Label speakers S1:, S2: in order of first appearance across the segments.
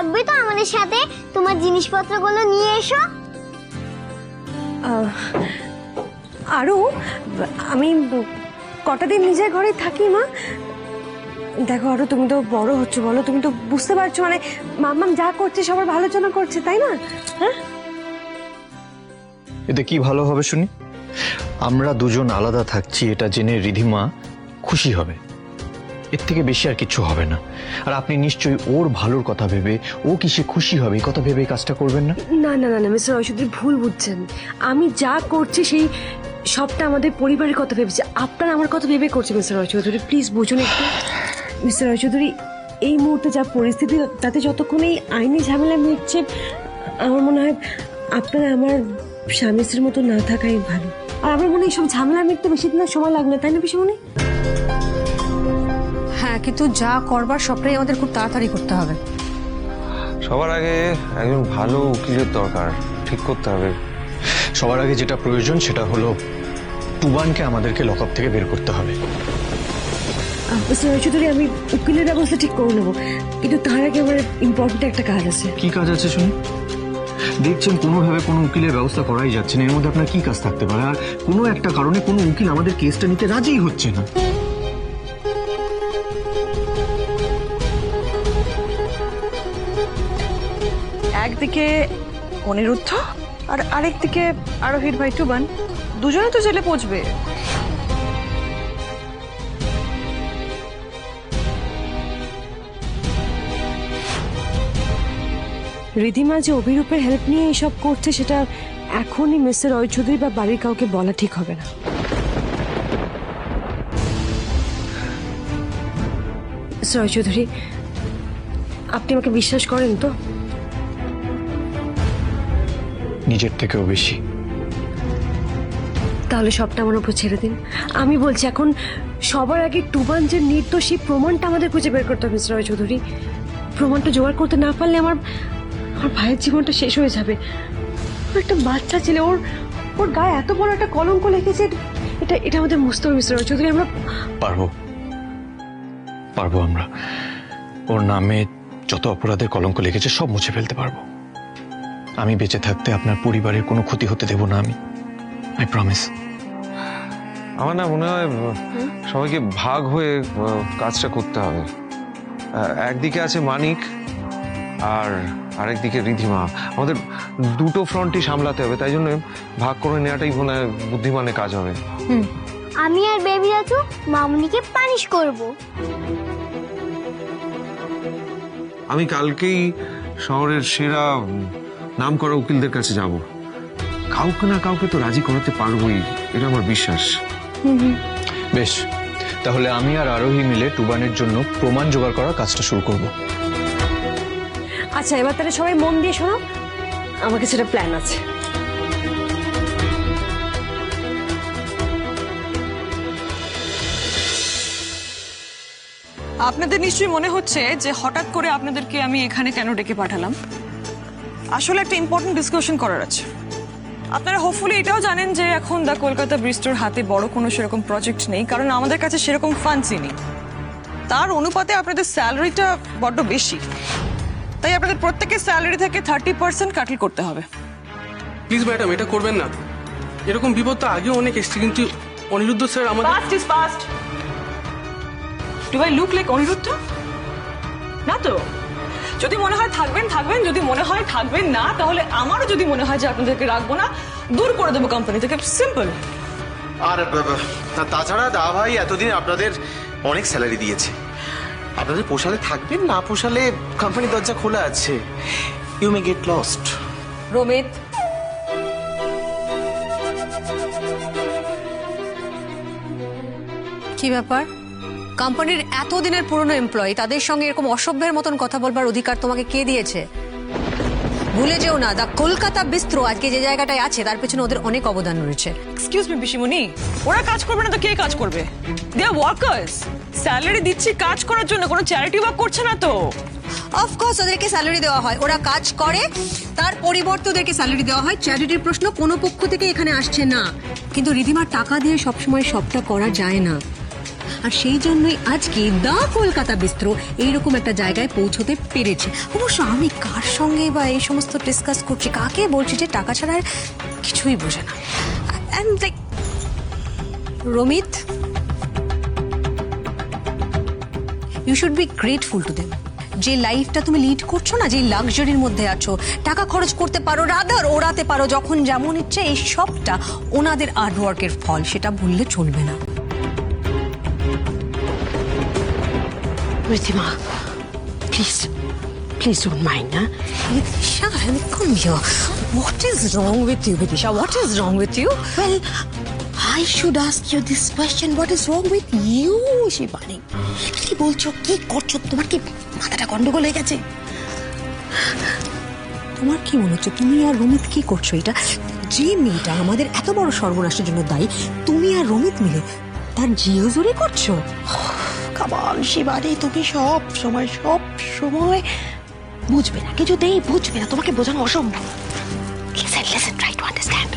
S1: থাকবে তো আমাদের সাথে? তোমার জিনিসপত্রগুলো নিয়ে এসো।
S2: আরও আমি কটা দিন নিজের ঘরে থাকি মা। দেখো আরো তুমি তো বড় হচ্ছে, বলো তুমি তো বুঝতে পারছো, মানে মাম্মাম যা করছে সবার ভালোর জন্য করছে, তাই না? হ্যাঁ,
S3: এতে কি ভালো হবে শুনি? আমরা দুজন আলাদা থাকছি এটা জেনে রিধিমা খুশি হবে, এর থেকে বেশি আর কিছু হবে না। আর আপনি নিশ্চয়ই ওর ভালোর কথা ভেবে, ও কিসে খুশি হবে এই কথা ভেবে এই কাজটা করবেন না।
S2: না না না না মিস্টার রয়চৌধুরী ভুল বুঝছেন। আমি যা করছি সেই সবটা আমাদের পরিবারের কথা ভেবেছি, আপনারা আমার কথা ভেবে করছে। মিস্টার রয়চৌধুরী প্লিজ বুঝুন একটু। মিস্টার রয়চৌধুরী এই মুহূর্তে যা পরিস্থিতি, তাতে যতক্ষণ এই আইনি ঝামেলা মিটছে, আমার মনে হয় আপনারা আমার স্বামী স্ত্রীর মতো না থাকাই ভালো। আর আমার মনে হয় সব ঝামেলা মিটতে বেশি দিন সময় লাগবে, তাই না পিসিমণি?
S4: হ্যাঁ, কিন্তু যা করবার সবটাই আমাদের খুব তাড়াতাড়ি করতে হবে।
S5: সবার আগে একজন ভালো উকিলের দরকার, ঠিক করতে হবে।
S3: সবার আগে যেটা প্রয়োজন সেটা হলো টুবানকে আমাদেরকে লকআপ থেকে বের করতে হবে।
S2: মিস্টার রয়চৌধুরী আমি উকিলের ব্যবস্থা ঠিক করে নেবো, কিন্তু তার আগে আমার ইম্পর্টেন্ট একটা কাজ আছে।
S3: কি কাজ আছে শুনি? দেখছেন কোনোভাবে কোনো উকিলের ব্যবস্থা করাই যাচ্ছে না, এর মধ্যে আপনার কি কাজ থাকতে পারে? আর কোনো একটা কারণে কোনো উকিল আমাদের কেসটা নিতে রাজিই হচ্ছে না।
S6: একদিকে অনিরুদ্ধ আর আরেকদিকে আরোহীর ভাই টুবান, দুজনে তো জেলে পৌঁছবে।
S2: রিধিমা যে অভিরূপের হেল্প নিয়ে এসব করছে সেটা এখনই মিস্টার রয়চৌধুরী বা বাড়ির কাউকে বলা ঠিক হবে না। মিস্টার রয়চৌধুরী আপনি আমাকে বিশ্বাস করেন তো?
S3: নিজের থেকেও বেশি।
S2: তাহলে সবটা আমার উপর ছেড়ে দিন। আমি বলছি এখন সবার আগে টুবান যে নির্দোষ সেই প্রমাণটা আমাদের খুঁজে বের করতে হবে মিস্টার রয়চৌধুরী। প্রমাণটা জোগাড় করতে না পারলে আমার ভাইয়ের জীবনটা শেষ হয়ে যাবে। একটা বাচ্চা ছেলে, ওর গায়ে এত বড় একটা কলঙ্ক লেগেছে, এটা আমাদের মুছতে হবে মিস্টার রয়চৌধুরী। আমরা
S3: পারবো আমরা। ওর নামে যত অপরাধের কলঙ্ক লেগেছে সব মুছে ফেলতে পারবো। আমি বেঁচে থাকতে আপনার পরিবারের কোনো ক্ষতি হতে দেব না আমি, আই প্রমিস।
S5: আমার না মনে হয় সবাইকে ভাগ হয়ে কাজটা করতে হবে। একদিকে আছে মানিক আর আরেকদিকে রিধিমা, আমাদের দুটো ফ্রন্টই সামলাতে হবে, তাই জন্য ভাগ করে নেওয়াটাই মনে হয় বুদ্ধিমানের কাজ হবে।
S1: আমি আর বেবি রাজু মামুনিকে পানিশ করব।
S5: আমি কালকেই শহরের সেরা নামকরা উকিলদের কাছে যাব, কাউকে না কাউকে তো রাজি করাতে পারবোই, এটা আমার বিশ্বাস।
S3: বেশ, তাহলে আমি আর আরোহী মিলে টুবানের জন্য প্রমাণ জোগাড় করার কাজটা শুরু করব।
S2: আচ্ছা এবার তাহলে সবাই মন দিয়ে শোনো, আমার কাছে একটা প্ল্যান আছে।
S6: আপনাদের নিশ্চয়ই মনে হচ্ছে যে হঠাৎ করে আপনাদেরকে আমি এখানে কেন ডেকে পাঠালাম। আসলে একটা ইম্পর্টেন্ট ডিসকাশন করার আছে। আপনারা হোপফুলি এটাও জানেন যে এখন দা কলকাতা ব্রিস্টোর হাতে বড় কোনো সেরকম প্রজেক্ট নেই, কারণ আমাদের কাছে সেরকম ফান্ডসই নেই। তার অনুপাতে আপনাদের স্যালারিটা বড্ড বেশি, তাই আপনাদের প্রত্যেকের স্যালারি থেকে 30% কাটল করতে হবে।
S7: প্লিজ ম্যাডাম এটা করবেন না, এরকম বিপদ তো আগেও অনেক এসেছে, কিন্তু অনিরুদ্ধ স্যার আমাদের।
S6: Past is past. Do I look like Anirudh? না তো। যদি মনে হয় থাকবেন থাকবেন, যদি মনে হয় থাকবেন না, তাহলে আমারও যদি মনে হয় যে আপনাদেরকে রাখবো না, দূর করে দেবো কোম্পানি থেকে, সিম্পল।
S8: আর তাছাড়া দা ভাই এতদিন আপনাদের অনেক স্যালারি দিয়েছে, আপনাদের পোষালে থাকবেন, না পোষালে কোম্পানির দরজা খোলা আছে, ইউ মে গেট লস্ট।
S6: রোমিত,
S4: কি ব্যাপার? কোম্পানির এতদিনের পুরনো এমপ্লয়ি, তাদের সঙ্গে এরকম অসভ্যের মতন কথা বলবার অধিকার তোমাকে কে দিয়েছে? ভুলে যেও না, দা কলকাতা বিস্ট্রো আজকে যে জায়গাটায় আছে তার পেছনে ওদের অনেক অবদান রয়েছে।
S6: এক্সকিউজ মি পিসিমণি, ওরা কাজ করবে না তো কে কাজ করবে? দে আর ওয়ার্কার্স। স্যালারি দিচ্ছি কাজ করার জন্য, কোনো চ্যারিটি ওয়ার্ক করছে না তো।
S4: অফকোর্স ওদেরকে স্যালারি দেওয়া হয়, ওরা কাজ করে, তার পরিবর্তে ওদেরকে স্যালারি দেওয়া হয়। চ্যারিটির প্রশ্ন কোনো পক্ষ থেকে এখানে আসছে না, কিন্তু রিধিমার টাকা দিয়ে সবসময় সবটা করা যায় না। আর সেই জন্যই আজকে দা কলকাতা বিস্ত্র এইরকম একটা জায়গায় পৌঁছতে পেরেছে। অবশ্য আমি কার সঙ্গে বা এই সমস্ত ডিসকাস করছি, কাকে বলছি যে টাকা ছাড়া আর কিছুই বোঝে না। And like, Ramit, you should be grateful to them. যে লাইফটা তুমি লিড করছো না, যে লাক্সারির মধ্যে আছো, টাকা খরচ করতে পারো, রাদার ওড়াতে পারো যখন যেমন ইচ্ছে, এই সবটা ওনাদের হার্ডওয়ার্কের ফল, সেটা ভুললে চলবে না।
S2: রিধিমা, প্লিজ ডোন্ট মাইন্ড না।
S4: Vidisha, come here. What is wrong with you, Vidisha? What is wrong with you?
S9: Well, I should ask you this question. What is wrong with you, Shivani? কি বলছো, কি করছো? তোমার কি মাথাটা গন্ডগোল হয়ে গেছে?
S4: তোমার কি মনে হচ্ছে তুমি আর রমিত কি করছো? এটা যে মেয়েটা আমাদের এত বড় সর্বনাশের জন্য দায়ী, তুমি আর রমিত মিলে তার জিও জোরে করছো।
S9: কামাল শিবানী, তুমি সব সময় বুঝবে না, কিছুতেই বুঝবে না, তোমাকে বোঝানো অসম্ভব। Listen, try to understand.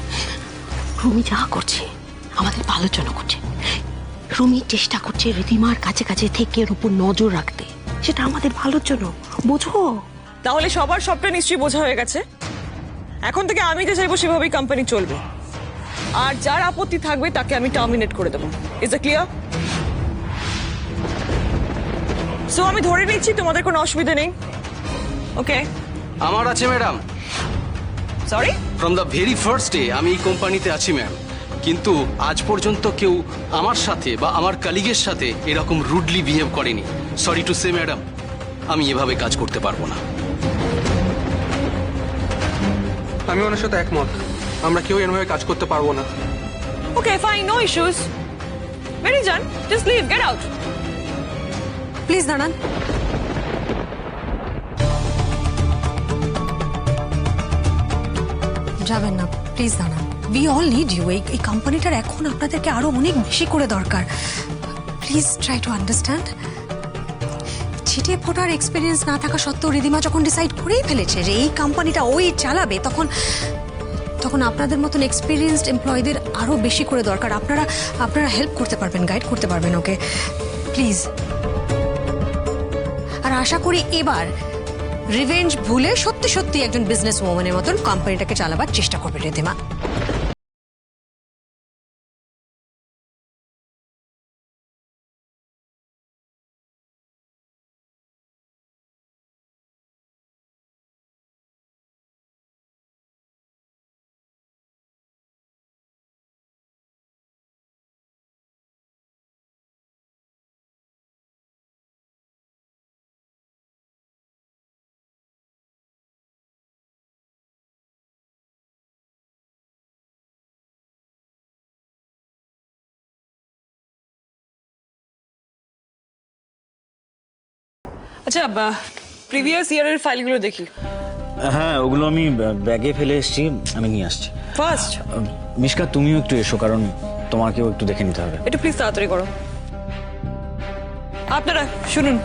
S9: Rumi যা করছে আমাদের ভালোর জন্য করছে। রুমি চেষ্টা করছে রিধিমার কাছে কাছে থেকে ওর উপর নজর রাখতে, সেটা আমাদের ভালোর জন্য, বোঝো?
S6: তাহলে সবার সবটা নিশ্চয়ই বোঝা হয়ে গেছে। এখন থেকে আমি যে চাইবো সেভাবেই কোম্পানি চলবে, আর যার আপত্তি থাকবে তাকে আমি টার্মিনেট করে দেবো। Is it clear? সো আমি ধরে নিচ্ছি তোমাদের কোনো অসুবিধা নেই। ওকে।
S7: আমার আছে madam.
S6: Sorry?
S7: From the very first day আমি এই কোম্পানিতে আছি ম্যাম, কিন্তু আজ পর্যন্ত কেউ আমার সাথে বা আমার কলিগের সাথে এরকম রুডলি বিহেভ করেনি। সরি টু সে ম্যাডাম, আমি এভাবে কাজ করতে পারবো না।
S10: আমি ওনার সাথে একমত, আমরা কেউ এভাবে কাজ করতে পারবো না।
S6: Okay, fine, no issues. মেরি জান, just leave, get out.
S4: Please দাঁড়ান। যাবেন না, প্লিজ দাঁড়ান। We all need you. এই কোম্পানিটার এখন আপনাদেরকে আরো অনেক বেশি করে দরকার। Please try to understand. ছিটে ফোটার এক্সপিরিয়েন্স না থাকা সত্ত্বেও রিধিমা যখন ডিসাইড করেই ফেলেছে যে এই কোম্পানিটা ওই চালাবে, তখন আপনাদের মতন এক্সপিরিয়েন্সড এমপ্লয়ীদের আরো বেশি করে দরকার। আপনারা হেল্প করতে পারবেন, গাইড করতে পারবেন ওকে, প্লিজ। আর আশা করি এবার রিভেঞ্জ ভুলে সত্যি সত্যি একজন বিজনেস ওম্যানের মতন কোম্পানিটাকে চালাবার চেষ্টা করবে রিধিমা।
S6: আচ্ছা, প্রিভিয়াস ইয়ারের ফাইলগুলো দেখি।
S11: হ্যাঁ, ওগুলো আমি ব্যাগে ফেলে এসেছি, আমি নিয়ে আসছি।
S6: ফার্স্ট
S11: মিশকা, তুমিও একটু এসো, কারণ তোমাকেও একটু দেখে নিতে হবে।
S6: একটু প্লিজ তাড়াতাড়ি করো। আপনারা শুনুন।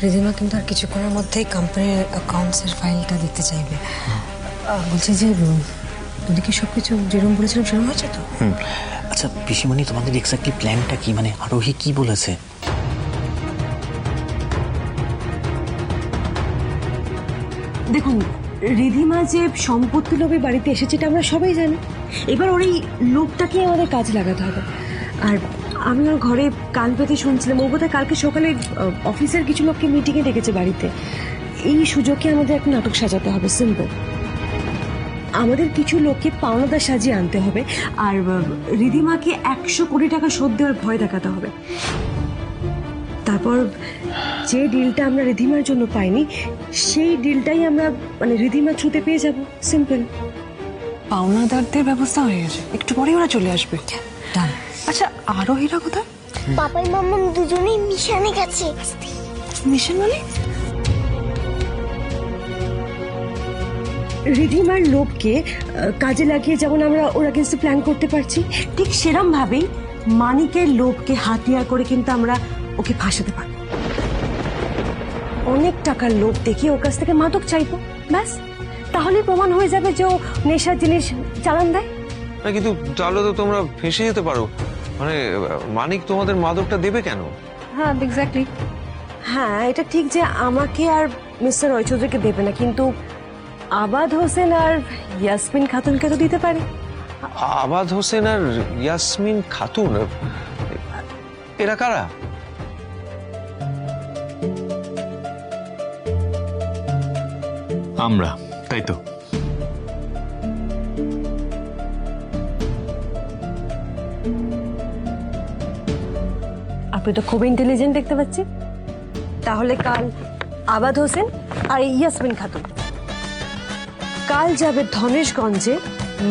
S4: রিধিমা কিন্তু আর কিছুক্ষণের মধ্যেই কোম্পানির অ্যাকাউন্টসের ফাইলটা দেখতে চাইবে। বলছে যে ওদিকে সবকিছু যেরকম বলেছিলাম সেরকম হয়েছে তো?
S11: আচ্ছা পিসিমণি, তোমাদের এক্স্যাক্টলি প্ল্যানটা কি? মানে আরোহী কি বলেছে?
S2: দেখুন, রিধিমা যে সম্পত্তি লোভে বাড়িতে এসেছে এটা আমরা সবাই জানি। এবার ওর এই লোকটাকে আমাদের কাজে লাগাতে হবে। আর আমি ওর ঘরে কান পেতে শুনছিলাম, ও বোধহয় কালকে সকালে অফিসের কিছু লোককে মিটিংয়ে ডেকেছে বাড়িতে। এই সুযোগে আমাদের একটা নাটক সাজাতে হবে, সিম্পল। আমাদের কিছু লোককে পাওনাদার সাজিয়ে আনতে হবে, আর রিধিমাকে 100 কোটি টাকা শোধ দেওয়ার ভয় দেখাতে হবে। তারপর যে ডিলটা আমরা রিধিমার জন্য পাইনি, সেই ডিলটাই আমরা মানে রিধিমার থ্রুতে পেয়ে যাব, সিম্পল।
S6: পাওনাদারদের ব্যবস্থা হয়ে গেছে, একটু পরেই ওরা চলে আসবে।
S4: ডান।
S6: আচ্ছা, আরোহীরা কোথায়?
S1: পাপাই মাম্মা দুজনেই মিশনে গেছে।
S6: মিশন মানে?
S2: রিধিমার লোভকে কাজে লাগিয়ে যেমন আমরা ওর আগেন্সে প্ল্যান করতে পারছি, ঠিক সেরম ভাবেই মানিকের লোভকে হাতিয়ার করে কিন্তু আমরা ওকে ফাঁসাতে পারবো। অনেক টাকার লোভ দেখিয়ে ওর কাছ থেকে মাদক চাইবো, ব্যাস তাহলে প্রমাণ হয়ে যাবে যে ও নেশার জিনিস চালান দেয়।
S5: না কিন্তু তাহলে তো তোমরা ফেঁসে যেতে পারো। মানে মানিক তোমাদের মাদকটা দেবে কেন?
S4: হ্যাঁ এক্স্যাক্টলি।
S2: হ্যাঁ এটা ঠিক যে আমাকে আর মিস্টার রয়চৌধুরীকে দেবে না, কিন্তু আবাদ হোসেন আর ইয়াসমিন খাতুনকে তো দিতে পারে।
S5: আবাদ হোসেন আর ইয়াসমিন খাতুন এরা কারা?
S3: আমরা, তাই তো?
S2: আপনি তো খুব ইন্টেলিজেন্ট দেখতে পাচ্ছি। তাহলে কাল আবাদ হোসেন আর ইয়াসমিন খাতুন কাল যাবে ধনেশগঞ্জে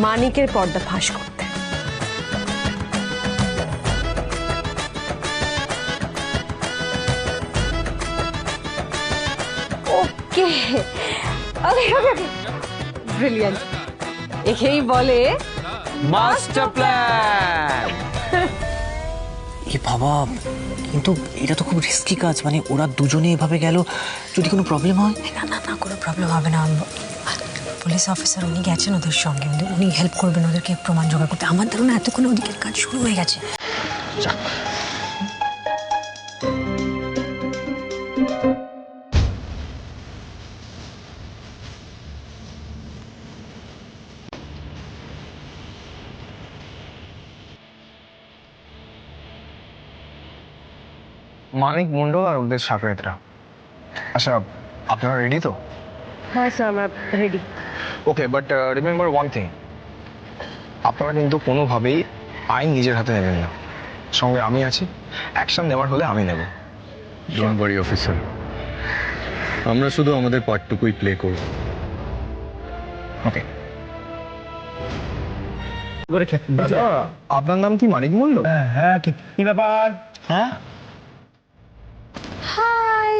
S2: মানিকের পর্দা ফাঁস করতে। ওকে ওকে ওকে ব্রিলিয়ান্ট। একেই বলে
S5: মাস্টার প্ল্যান।
S11: এ বাবা, কিন্তু এটা তো খুব রিস্কি কাজ। মানে ওরা দুজনে এভাবে গেল, যদি কোনো প্রবলেম হয়?
S4: না না না, কোনো প্রবলেম হবে না। পুলিশ অফিসার উনি গেছেন ওদের সঙ্গে, উনি হেল্প করবেন ওদেরকে প্রমাণ জোগাড় করতে। আমার ধারণা এতক্ষণে ওদিকের কাজ শুরু হয়ে গেছে।
S12: মানিক মন্ডল আর ওদের সাকরেতরা। আচ্ছা, আপনারা রেডি তো?
S2: হ্যাঁ স্যার আমরা ready.
S12: Okay, but remember one thing, আপনারা কিন্তু কোনোভাবেই আইন নিজের হাতে নেবেন না। সঙ্গে আমি আছি, অ্যাকশন নেওয়ার হলে আমি নেব।
S3: ডোন্ট ওয়ারি অফিসার, আমরা শুধু আমাদের পার্টটুকুই প্লে করব।
S12: ওকে। আপনার নাম কি মানিক মন্ডল? হ্যাঁ, কি ব্যাপার? হ্যাঁ,
S2: হাই।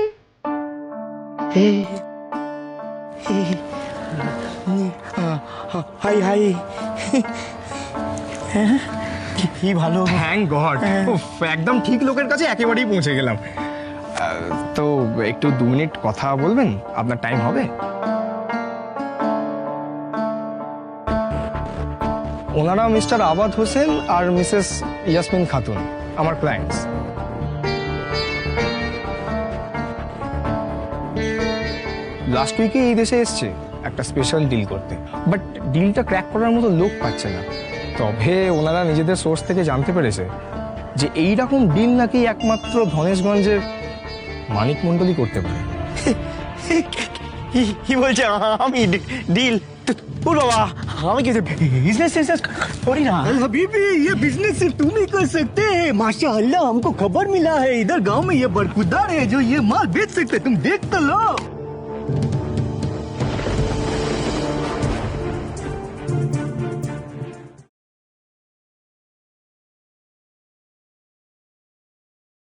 S12: High high. কি ভালো, থ্যাংক গড। একদম ঠিক লোকের কাছে একেবারেই পৌঁছে গেলাম। তো একটু 2 মিনিট কথা বলবেন? আপনার টাইম হবে? ওনারা মিস্টার আবাদ হোসেন আর মিসেস ইয়াসমিন খাতুন, আমার ক্লায়েন্টস। লাস্ট উইকে এই দেশে এসছে একটা স্পেশাল ডিল করতে, বাট ডিলটা ক্র্যাক করার মতো লোক পাচ্ছে না। তবে ওনারা নিজেদের সোর্স থেকে জানতে পেরেছে যে এইরকম ডিল নাকি একমাত্র ধনেশগঞ্জের মানিক মন্ডলই করতে পারে। কি বলছে? আমি ডিল? ও বাবা, আমি কি বিজনেস করি না?
S13: हबीबी, ये बिजनेस सिर्फ तुम ही कर सकते हैं। माशाअल्लाह, हमको खबर मिला है इधर गांव में ये बरखुरदार है जो ये माल बेच सकते हैं। तुम देख तो लो।